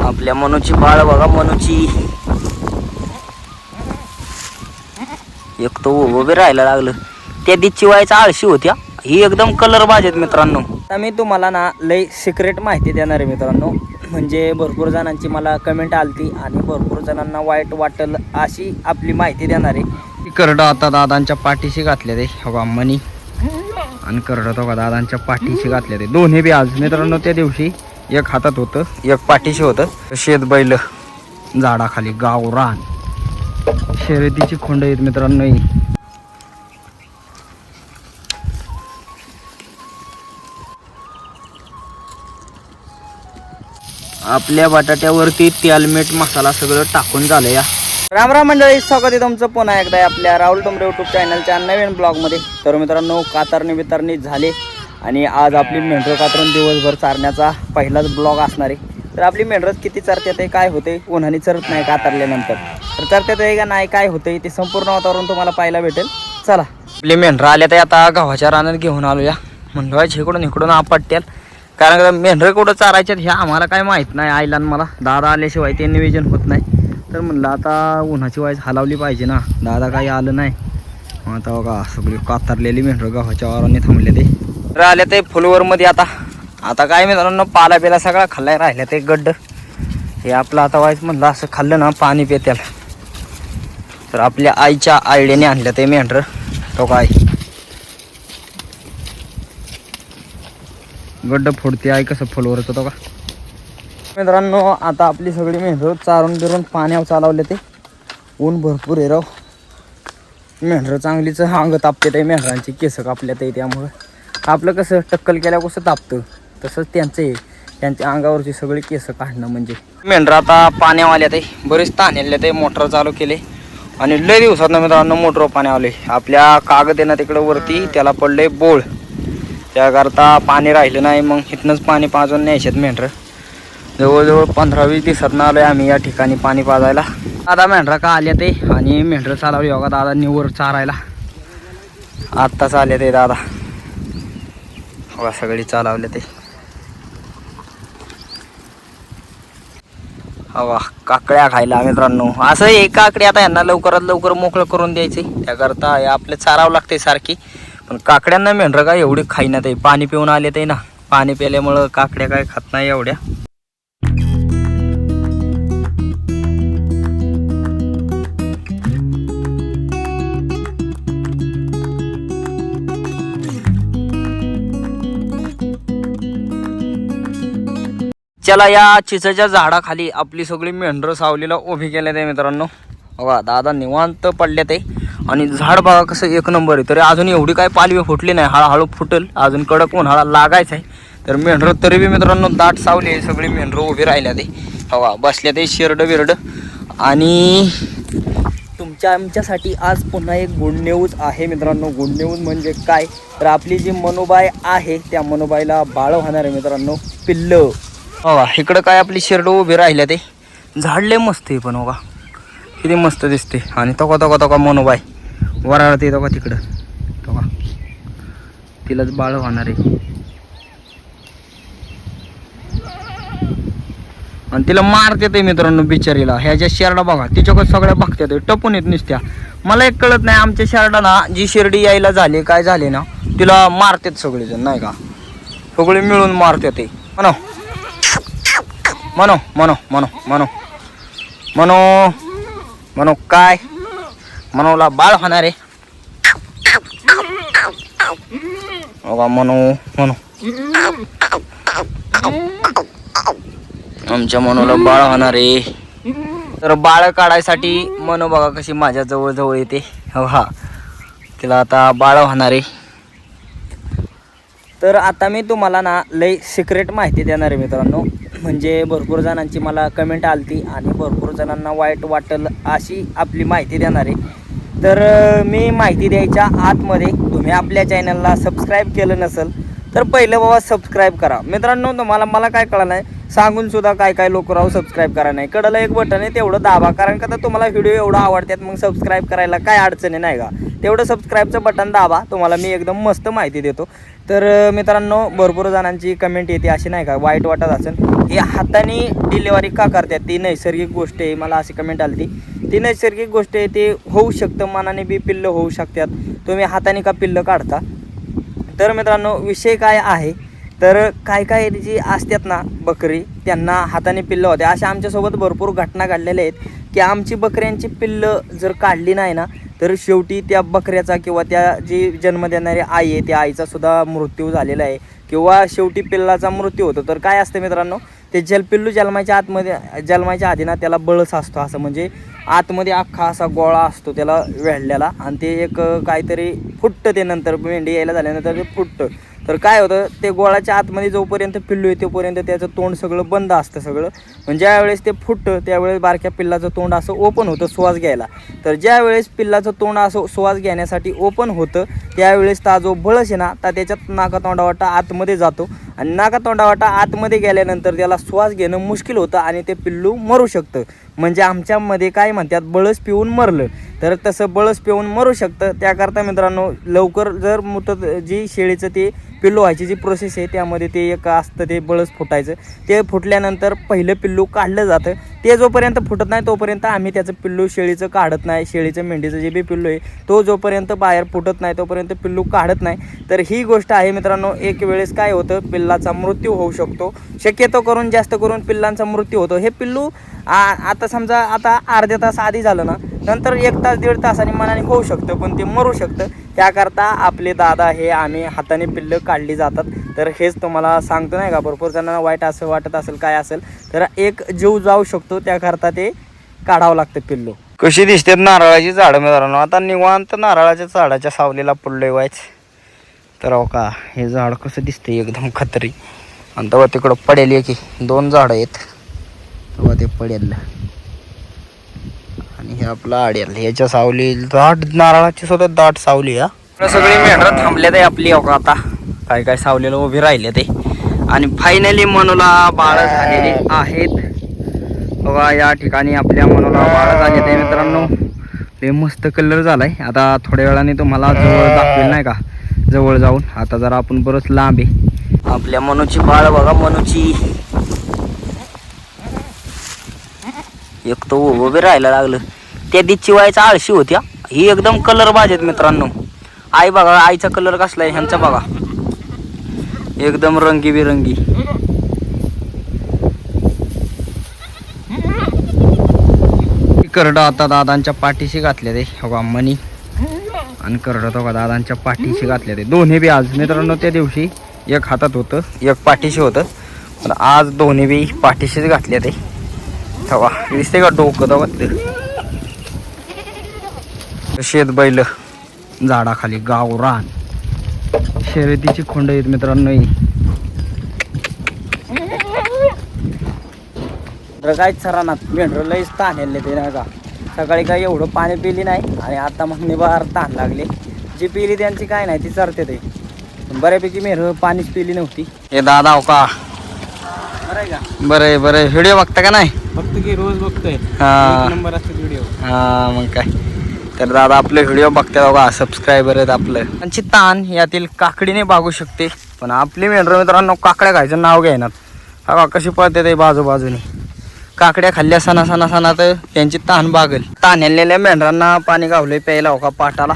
आपल्या मनूची बाळ बघा, मनूची एक तो उभे राहायला लागलं. त्या दिवशी व्हायचा आळशी होत्या, ही एकदम कलर बाज आहेत मित्रांनो. आता मी तुम्हाला ना लई सिक्रेट माहिती देणार आहे मित्रांनो. म्हणजे भरपूर जणांची मला कमेंट आलती आणि भरपूर जणांना वाईट वाटेल अशी आपली माहिती देणार आहे. करडं आता दादांच्या पाठीशी घातले ते हो मनी, आणि करडं तो का दादांच्या पाठीशी घातले ते दोन्ही बी आज मित्रांनो. त्या दिवशी एक हातात होतं, एक पाठीशी होतं. शेत बैल झाडाखाली गावरान शर्यतीची खोंड आहेत मित्रांनो. आपल्या बटाट्यावरती तेल मीठ मसाला सगळं टाकून झालं या. राम राम मंडळी, स्वागत आहे तुमचं पुन्हा एकदा आपल्या राहुल टोमरे यूट्यूब चॅनलच्या नवीन ब्लॉगमध्ये. तर मित्रांनो, कातरणी बितरणी झाले आणि आज आपली मेंढरं कातरून दिवसभर चारण्याचा पहिलाच ब्लॉग असणार आहे. तर आपली मेंढरं किती चरतात आहे, काय होते, उन्हाने चरत नाही कातरल्यानंतर, तर चरतात आहे का नाही, काय होते ते संपूर्ण वातावरण तुम्हाला पाहायला भेटेल. चला, आपली मेंढरं आल्या तर आता गव्हाच्या रानात घेऊन आलो या. म्हणवायचे इकडून इकडून आपटत्याल, कारण मेंढरं कुठं चारायच्यात ह्या आम्हाला काय माहीत नाही. आईला मला दादा आल्याशिवाय ते नियोजन होत नाही. तर म्हणलं आता उन्हाची वाईज हलावली पाहिजे ना, दादा काही आलं नाही. आता बघा सगळी कातरलेली मेंढरं गव्हाच्या वाराने थांबले ते. तर आल्या ते फुलवरमध्ये आता काय मित्रांनो, पाला बिला सगळा खाल्लाय, राहिल्या ते गड्ड हे आपलं. आता वाईज म्हणलं असं खाल्लं ना पाणी पेत्याला. तर आपल्या आईच्या आयडियाने आणलं ते मेंढरं. तो काय गड्ड फोडते आई, कसं फुलवरच होतो का मित्रांनो. आता आपली सगळी मेंढरं चारून बिरून पाण्यावर चालवले ते. ऊन भरपूर आहे राव. मेंढरं चांगलीच अंग तापते ते, मेंढरांची केस कापल्यात आहे. त्यामुळं आपलं कसं टक्कल केल्यावर कसं तापतं तसंच त्यांचं आहे, त्यांच्या अंगावरची सगळी केस काढणं म्हणजे. मेंढरं आता पाण्यावर आल्या ते, बरेच ताणले ते, मोटर चालू केले आणि लय दिवसात मित्रांनो मोटर पाण्यावर आले. आपल्या कागद आहे ना तिकडं वरती, त्याला पडले बोळ, त्याकरता पाणी राहिलं नाही. मग इथनंच पाणी पाजून न्यायच्यात मेंढरं. जवळजवळ 15-20 दिवसातनं आलो आहे आम्ही या ठिकाणी पाणी पाजायला. दादा मेंढरा का आल्या ते आणि मेंढरं चालवली बघा दादा निवर चारायला. आत्ताच आले ते दादा बघा, सगळी चालवले ते. हवा काकड्या खायला मित्रांनो. असं एक काकडी आता यांना लवकरात लवकर मोकळं करून द्यायचे, त्याकरता आपलं चारावं लागते सारखी. पण काकड्यांना मेंढरं काय एवढी खाईना ते, पाणी पिऊन आले ते ना. पाणी प्यायल्यामुळं काकड्या काय खात नाही एवढ्या. चला, या चिचच्या झाडाखाली आपली सगळी मेंढरं सावलीला उभी केल्या ते मित्रांनो. बघा दादा निवांत पडले ते, आणि झाड बघा कसं एक नंबर आहे. तरी अजून एवढी काय पालवी फुटली नाही, हळूहळू फुटल. अजून कडक उन्हाळा लागायचा आहे. तर मेंढरं तरी बी मित्रांनो दाट सावली आहे, सगळी मेंढरं उभी राहिल्या ते. हवा बसल्या ते शिरडं बिरडं. आणि आमच्यासाठी आज पुन्हा एक गुड न्यूज आहे मित्रांनो. गुड न्यूज म्हणजे काय, तर आपली जी मनुबाई आहे त्या मनुबाईला बाळ होणार आहे मित्रांनो, पिल्लं. बघा इकडं काय आपली शिरडं उभी राहिल्या ते. झाडले मस्त आहे पण बघा किती मस्त दिसते. आणि तोका मनुबाई वराळते तो का तिकडं, तो का तिलाच बाळ होणार आहे. आणि तिला मारते ते मित्रांनो बिचारीला. ह्याच्या शेरडा बघा तिच्याकडे सगळ्या बघतात टपून येत नुसत्या. मला एक कळत नाही, आमच्या शेरडा ना जी शिर्डी यायला झाली काय झाले ना, तिला मारतात सगळेजण नाही का, सगळे मिळून मारते ते. म्हणो म्हणो म्हणो म्हणो म्हणो म्हणो म्हणो काय मनोला बाळ होणार आहे बघा. म्हणो म्हणो आमच्या मनोला बाळ होणार आहे. तर बाळ काढायसाठी मनू बघा कशी माझ्या जवळ जवळ येते. हा तिला आता बाळ होणार आहे. तर आता मी तुम्हाला ना लई सिक्रेट माहिती देणार आहे मित्रांनो. म्हणजे भरपूर जणांची मला कमेंट आलती आणि भरपूर जणांना वाईट वाटेल अशी आपली माहिती देणार आहे. तर मी माहिती द्यायच्या आतमध्ये तुम्ही आपल्या चॅनलला सबस्क्राईब केलं नसेल तर पहिलं बाबा सबस्क्राईब करा मित्रांनो. तुम्हाला मला काय कळलं नाही, सांगून सुद्धा काय लोक राव सबस्क्राईब करा नाही. कडलं एक बटन आहे तेवढं दाबा, कारण का तर तुम्हाला व्हिडिओ एवढा आवडतात मग सबस्क्राईब करायला काय अडचणी नाही का. तेवढं सबस्क्राईबचं बटन दाबा, तुम्हाला मी एकदम मस्त माहिती देतो. तर मित्रांनो भरपूर जणांची कमेंट येते अशी नाही का वाईट वाटत असेल, हे हाताने डिलेवरी का करतात, ती नैसर्गिक गोष्ट आहे. मला अशी कमेंट आली ती नैसर्गिक गोष्ट आहे, ते होऊ शकतं. मनाने बी पिल्लं होऊ शकतात, तुम्ही हाताने का पिल्लं काढता. तर मित्रांनो विषय काय आहे, तर काय जी असतात ना बकरी, त्यांना हाताने पिल्लं होते. अशा आमच्यासोबत भरपूर घटना घडलेल्या आहेत की आमची बकऱ्यांची पिल्लं जर काढली नाही ना तर शेवटी त्या बकऱ्याचा किंवा त्या जी जन्म देणारी आई आहे त्या आईचा सुद्धा मृत्यू झालेला आहे, किंवा शेवटी पिल्लाचा मृत्यू होतो. तर काय असतं मित्रांनो, ते पिल्लू जन्माच्या आधी ना त्याला बळस असतो, असं म्हणजे आतमध्ये अख्खा असा गोळा असतो त्याला वेढलेला, आणि ते एक काहीतरी फुटतं, ते नंतर मेंढी यायला झाल्यानंतर ते फुटतं. तर काय होतं, ते गोळाच्या आतमध्ये जोपर्यंत पिल्लू येते तोपर्यंत त्याचं तोंड सगळं बंद असतं सगळं. म्हणजे ज्यावेळेस ते फुटतं त्यावेळेस बारक्या पिल्लाचं तोंड असं ओपन होतं श्वास घ्यायला. तर ज्यावेळेस पिल्लाचं तोंड असं श्वास घेण्यासाठी ओपन होतं त्यावेळेस ता जो बळस आहे ना ता त्याच्यात नाकातोंडावाटा आतमध्ये जातो, आणि नाकातोंडावाटा आतमध्ये गेल्यानंतर त्याला श्वास घेणं मुश्किल होतं आणि ते पिल्लू मरू शकतं. म्हणजे आमच्यामध्ये काय म्हणतात, बळस पिऊन मरलं. तर तसं बळस पिऊन मरू शकतं. त्याकरता मित्रांनो लवकर जर जी शेळीचं ते पिल्लू व्हायची जी प्रोसेस आहे त्यामध्ये ते एक असतं ते बळस फुटायचं. ते फुटल्यानंतर पहिलं पिल्लू काढलं जातं. ते जोपर्यंत फुटत नाही तोपर्यंत आम्ही त्याचं पिल्लू शेळीचं काढत नाही. शेळीचं मेंढीचं जे बी पिल्लू आहे तो जोपर्यंत बाहेर फुटत नाही तोपर्यंत पिल्लू काढत नाही. तर ही गोष्ट आहे मित्रांनो. एक वेळेस काय होतं, पिल्लाचा मृत्यू होऊ शकतो. शक्यतो करून जास्त करून पिल्लांचा मृत्यू होतो. हे पिल्लू आता समजा आता अर्ध्या तास आधी झालं ना, नंतर 1 तास 1.5 तासांनी मनाने होऊ शकतं, पण ते मरू शकतं. त्याकरता आपले दादा हे आम्ही हाताने पिल्लं काढली जातात. तर हेच तुम्हाला सांगतो नाही का, भरपूर जणांना वाईट असं वाटत असेल काय असेल, तर एक जीव जाऊ शकतो त्याकरता ते काढावं लागतं पिल्लू. कशी दिसतात नारळाची झाडं मित्रांनो. आता निवांत नारळाच्या झाडाच्या सावलीला पडलोय व्हायचं. तर हो का, हे झाड कसं दिसतंय एकदम खतरी. आणि तेव्हा तिकडं पडेल की 2 झाडं आहेत, तेव्हा ते पडेल. आणि हे आपला आडेल, ह्याच्या सावली दाट नारळाची सुद्धा दाट सावली. हा सगळी मेंढरं थांबले ते आपली हो का, आता काय सावलीला उभी राहिले ते. आणि फायनली मनूला बाळ झालेली आहेत बघा. या ठिकाणी आपल्या मनूला बाळ झाले ते मित्रांनो. ते मस्त कलर झालाय. आता थोड्या वेळाने तुम्हाला जवळ दाखवेल नाही का, जवळ जाऊन. आता जरा आपण बरंच लांब आहे. आपल्या मनूची बाळ बघा, मनूची एक तो उभे राहायला लागलं. त्या दिवशी व्हायचा आळशी होत्या, ही एकदम कलर बाजेत मित्रांनो. आई बघा, आईचा कलर कसला आहे ह्यांचा बघा, एकदम रंगीबिरंगी. करडं आता दादांच्या पाठीशी घातले ते बघा, मनी आणि करडं तो का दादांच्या पाठीशी घातले ते दोन्ही बी. आज मित्रांनो त्या दिवशी एक हातात होतं एक पाठीशी होतं, पण आज दोन्ही बी पाठीशीच घातले ते. हवा दिसते का डोकं तो शेत बैल झाडाखाली गावरान शर्यतीची खोंड आहेत मित्रांनो. काय रानात मेंढर लईच ताण येले ते नाही का. सकाळी काय एवढं पाणी पिली नाही आणि आता मग निबार ताण लागले. जी पिली त्यांची काय नाही ती चरते ते. बऱ्यापैकी मेंढर पाणीच पिली नव्हती. हे दादा हो का, बरं बरं. व्हिडिओ बघता का नाही? फक्त की रोज बघतोय. नंबर असतो व्हिडिओ. हा मग काय. तर दादा आपले व्हिडिओ बघते बघा, सबस्क्रायबर आहेत आपलं. त्यांची ताण यातील काकडीने भागू शकते, पण आपली मेंढर मित्रांनो काकड्या खायचं नाव घेणार. हा कशी पळते ते बाजूबाजूने. काकड्या खाल्ल्या सणा तर त्यांची ताण भागल. ताणलेल्या मेंढरांना पाणी गावलंय प्यायला हो का पाटाला.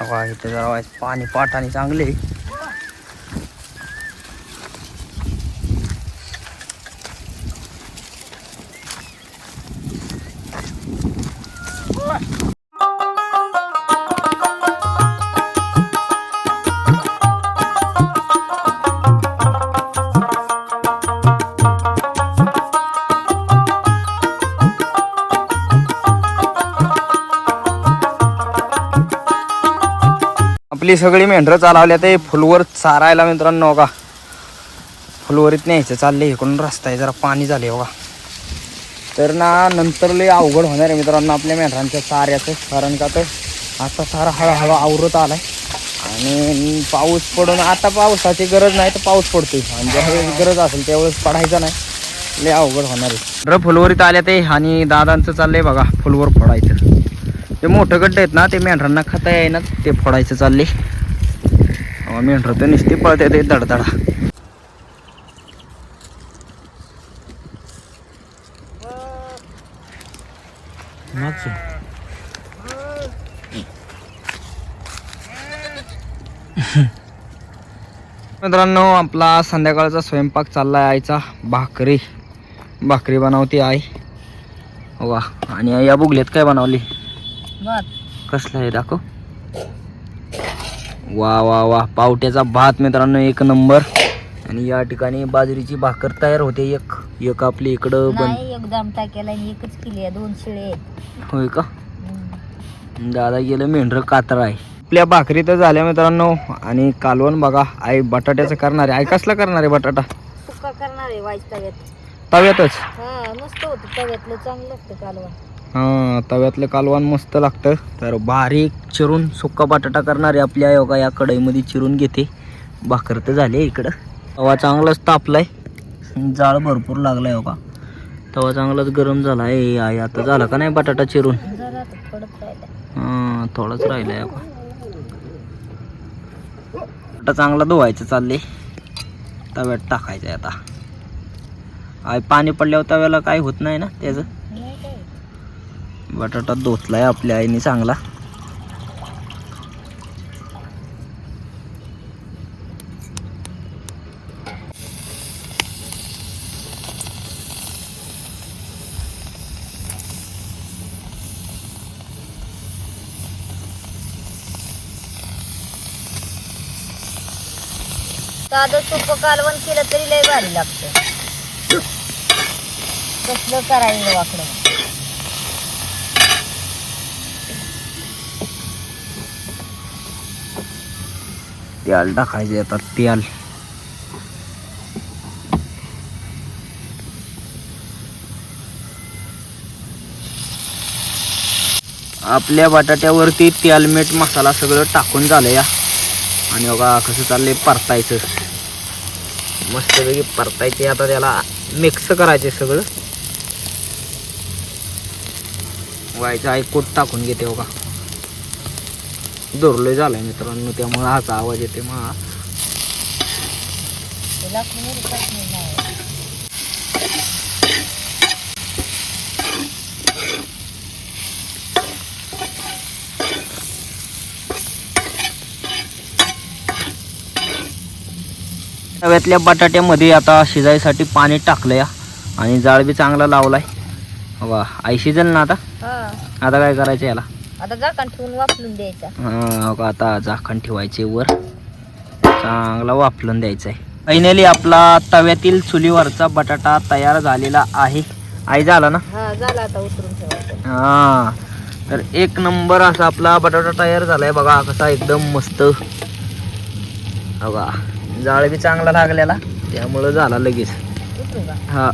हवा इथे जरा पाणी पाटाने चांगले. आपली सगळी मेंढरं चालवल्या ते फुलवर चारायला मित्रांनो का. फुलवरीत न्यायचं चालले. इकडून रस्ता आहे, जरा पाणी झाले बघा. तर ना नंतर लय अवघड होणार आहे मित्रांनो आपल्या मेंढरांच्या चाऱ्याचं. कारण का तर आता सारा हळूहळू आवरत आलाय आणि पाऊस पडून आता पावसाची गरज नाही तर पाऊस पडतोय आणि ज्यावेळेस गरज असेल त्यावेळेस पडायचा नाही, लय अवघड होणार आहे. फुलवरीत आल्या ते आणि दादांचं चाललंय बघा फुलवर फोडायचं. ते मोठं गड्डे आहेत ना ते मेंढरांना खाता येईना ते फोडायचं चालले. मेंढर तर नुसती पळते ते धडधडा. मित्रांनो आपला संध्याकाळचा स्वयंपाक चाललाय. आईचा भाकरी बनवते आई. वा आणि या बुगलेत काय बनवली? कसला आहे दाखव. वा वा वा पावट्याचा भात मित्रांनो एक नंबर. आणि या ठिकाणी बाजरीची भाकर तयार होते. एक आपली इकडं एकदम टाकेला एकच केली आहे, 2 शिळे. होय का? दादा गेलं मेंढर कातर आहे. आपल्या भाकरी तर झाल्या मित्रांनो. आणि कालवण बघा आई बटाट्याचं करणार आहे. आई कसला करणार आहे बटाटा? सुक्का करणार आहे वाईस तव्यात. तव्यातच? हा मस्त होतं तव्यातलं, चांगलं लागतं कालवण. हां तव्यातलं कालवण मस्त लागतं. तर बारीक चिरून सुक्का बटाटा करणार आहे आपल्या योगा या कढईमध्ये चिरून घेते. भाकर तर झाली इकडं. तवा चांगलाच तापलाय, जाळ भरपूर लागलाय हो का. तवा चांगलाच गरम झाला आहे. आई आता झाला का नाही बटाटा चिरून? जरा कडक राहिला. हां थोडंच राहिलंय हो का. बटाटा चांगला धुवायचं चालले, तव्यात टाकायचं आता. आई पाणी पडल्यावर तव्याला काय होत नाही ना त्याचं. नाही काय बटाटा धुतलाय आपल्या आईने चांगला. साधं सोपं कालवण केलं तरी लय भारी लागतं. कसलं करायचं वाकडं. तेल टाकायचे आता तेल. आपल्या बटाट्यावरती तेल मीठ मसाला सगळं टाकून झालं या. आणि बघा कसं चाललंय परतायचं. मस्तपैकी परतायचे. आता त्याला मिक्स करायचे सगळं. व्हायचं आहे कोट टाकून घेते बघा. दोरलोय झालाय मित्रांनो त्यामुळे हाचा आवाज येते. मग त्याला कोणी टाकलं नाही. तव्यातल्या बटाट्यामध्ये आता शिजायसाठी पाणी टाकलंय आणि जाळ बी चांगला लावलाय. वा आई शिजेल ना आता. हा आता काय करायचं याला? आता झाकण ठेवून वाफलून द्यायचा. हा आता झाकण ठेवायचे वर, चांगला वाफलून द्यायचा आहे. फायनली आपला तव्यातील चुलीवरचा बटाटा तयार झालेला आहे. आई झाला ना? हा झाला, आता उतरून ठेवायचं. हा तर एक नंबर असा आपला बटाटा तयार झालाय बघा. कसा एकदम मस्त बघा. जाळ बी चांगला लागलेला त्यामुळं झाला लगेच. उतरू का? हा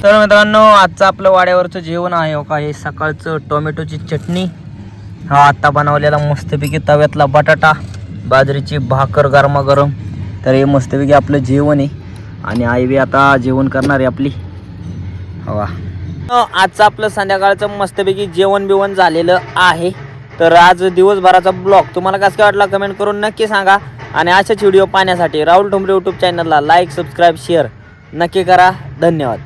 तर मित्रांनो आजचं आपलं वाड्यावरचं जेवण आहे हो का. हे सकाळचं टोमॅटोची चटणी, हा आत्ता बनवलेला मस्तपैकी तव्यातला बटाटा, बाजरीची भाकर गरमागरम. तर हे मस्तपैकी आपलं जेवण आहे. आणि आई बी आता जेवण करणार आहे आपली. हवा आजचं आपलं संध्याकाळचं मस्तपैकी जेवण बिवण झालेलं आहे. तर आज दिवसभराचा ब्लॉग तुम्हाला कसं काय वाटला कमेंट करून नक्की सांगा. आणि अशाच व्हिडिओ पाहण्यासाठी राहुल ठोंबरे यूट्यूब चॅनलला लाईक सबस्क्राईब शेअर नक्की करा. धन्यवाद.